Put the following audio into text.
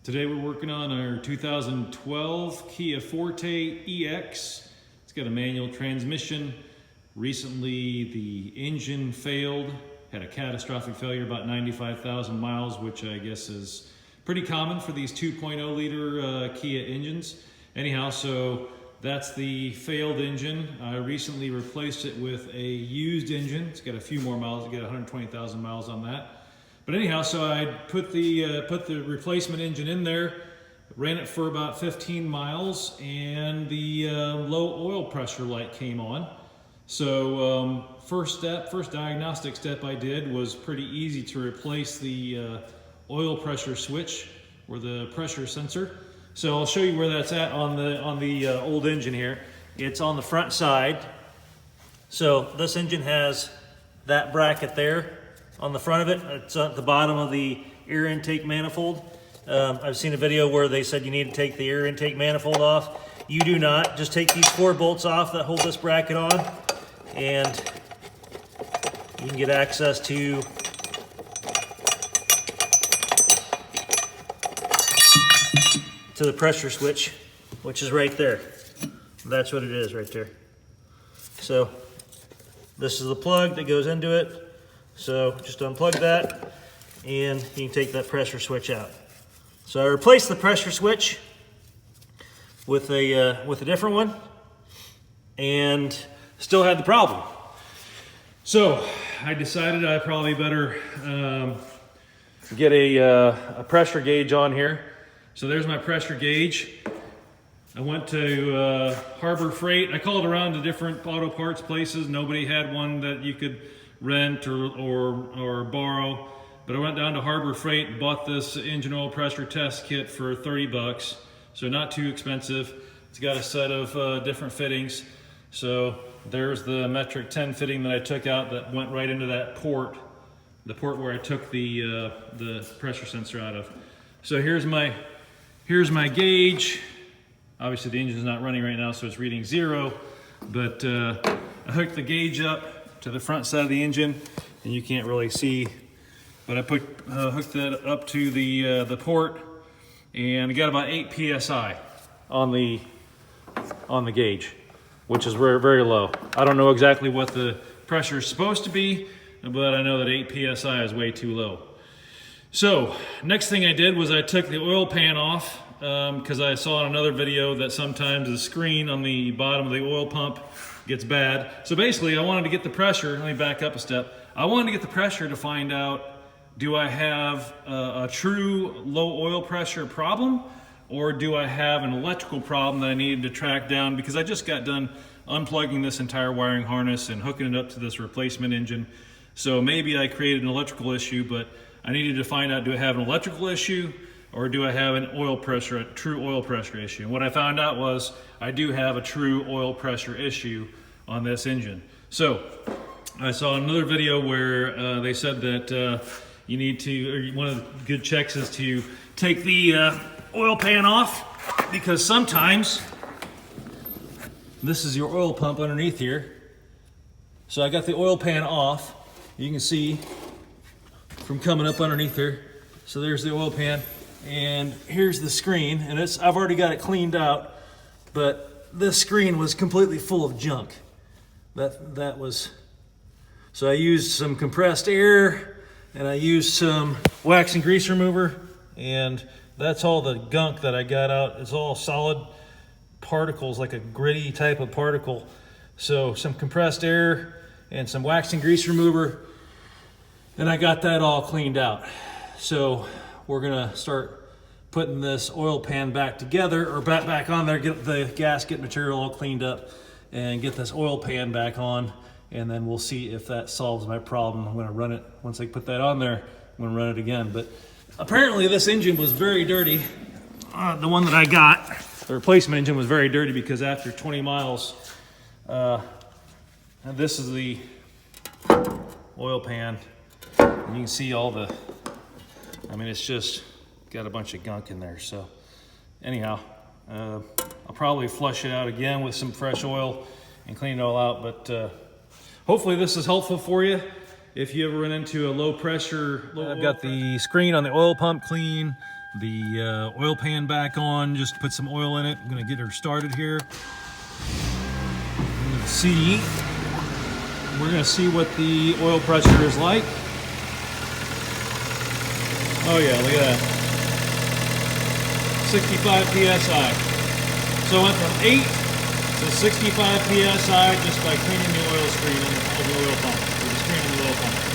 Today we're working on our 2012 Kia Forte EX. It's got a manual transmission. Recently the engine failed, had a catastrophic failure, about 95,000 miles, which I guess is pretty common for these 2.0 liter Kia engines. Anyhow, so that's the failed engine. I recently replaced it with a used engine. It's got a few more miles, you get 120,000 miles on that. But anyhow, so I put the replacement engine in there, ran it for about 15 miles, and the low oil pressure light came on. So first diagnostic step I did was pretty easy to replace the oil pressure switch or the pressure sensor. So I'll show you where that's at on the old engine here. It's on the front side. So this engine has that bracket there on the front of it. It's at the bottom of the air intake manifold. I've seen a video where they said you need to take the air intake manifold off. You do not. Just take these 4 bolts off that hold this bracket on, and you can get access to the pressure switch, which is right there. That's what it is right there. So this is the plug that goes into it. So just unplug that and you can take that pressure switch out. So I replaced the pressure switch with a different one and still had the problem. So I decided I probably better get a pressure gauge on here. So there's my pressure gauge. I went to Harbor Freight. I called around to different auto parts places. Nobody had one that you could rent or borrow, but I went down to Harbor Freight and bought this engine oil pressure test kit for 30 bucks. So not too expensive. It's got a set of different fittings. So there's the metric 10 fitting that I took out that went right into that port, the port where I took the pressure sensor out of. So here's my gauge. Obviously the engine's not running right now, so it's reading 0, but I hooked the gauge up to the front side of the engine, and you can't really see, but I hooked that up to the port, and I got about 8 psi on the gauge, which is very, very low. I don't know exactly what the pressure is supposed to be, but I know that 8 psi is way too low. So next thing I did was I took the oil pan off, because I saw in another video that sometimes the screen on the bottom of the oil pump gets bad. So basically I wanted to get the pressure, let me back up a step. I wanted to get the pressure to find out, do I have a true low oil pressure problem, or do I have an electrical problem that I needed to track down? Because I just got done unplugging this entire wiring harness and hooking it up to this replacement engine. So maybe I created an electrical issue, but I needed to find out, do I have an electrical issue, or do I have an oil pressure, a true oil pressure issue? And what I found out was I do have a true oil pressure issue on this engine. So I saw another video where they said that you need to, or one of the good checks is to take the oil pan off, because sometimes this is your oil pump underneath here. So I got the oil pan off. You can see from coming up underneath there. So there's the oil pan. And here's the screen, and I've already got it cleaned out, but this screen was completely full of junk. That was, so I used some compressed air, and I used some wax and grease remover, and that's all the gunk that I got out. It's all solid particles, like a gritty type of particle. So some compressed air and some wax and grease remover, and I got that all cleaned out. So we're gonna start putting this oil pan back together, or back on there, get the gasket material all cleaned up, and get this oil pan back on, and then we'll see if that solves my problem. I'm gonna run it, once I put that on there, I'm gonna run it again. But apparently this engine was very dirty. The one that I got, the replacement engine, was very dirty, because after 20 miles, and this is the oil pan, and you can see all the, I mean, it's just got a bunch of gunk in there. So anyhow, I'll probably flush it out again with some fresh oil and clean it all out. But hopefully this is helpful for you. If you ever run into a low pressure, I've got the screen on the oil pump clean, the oil pan back on, just put some oil in it. I'm gonna get her started here. I'm gonna see, we're gonna see what the oil pressure is like. Oh yeah, look at that. 65 PSI. So I went from 8 to 65 PSI just by cleaning the oil screen of the oil pump, or the screen of the oil pump.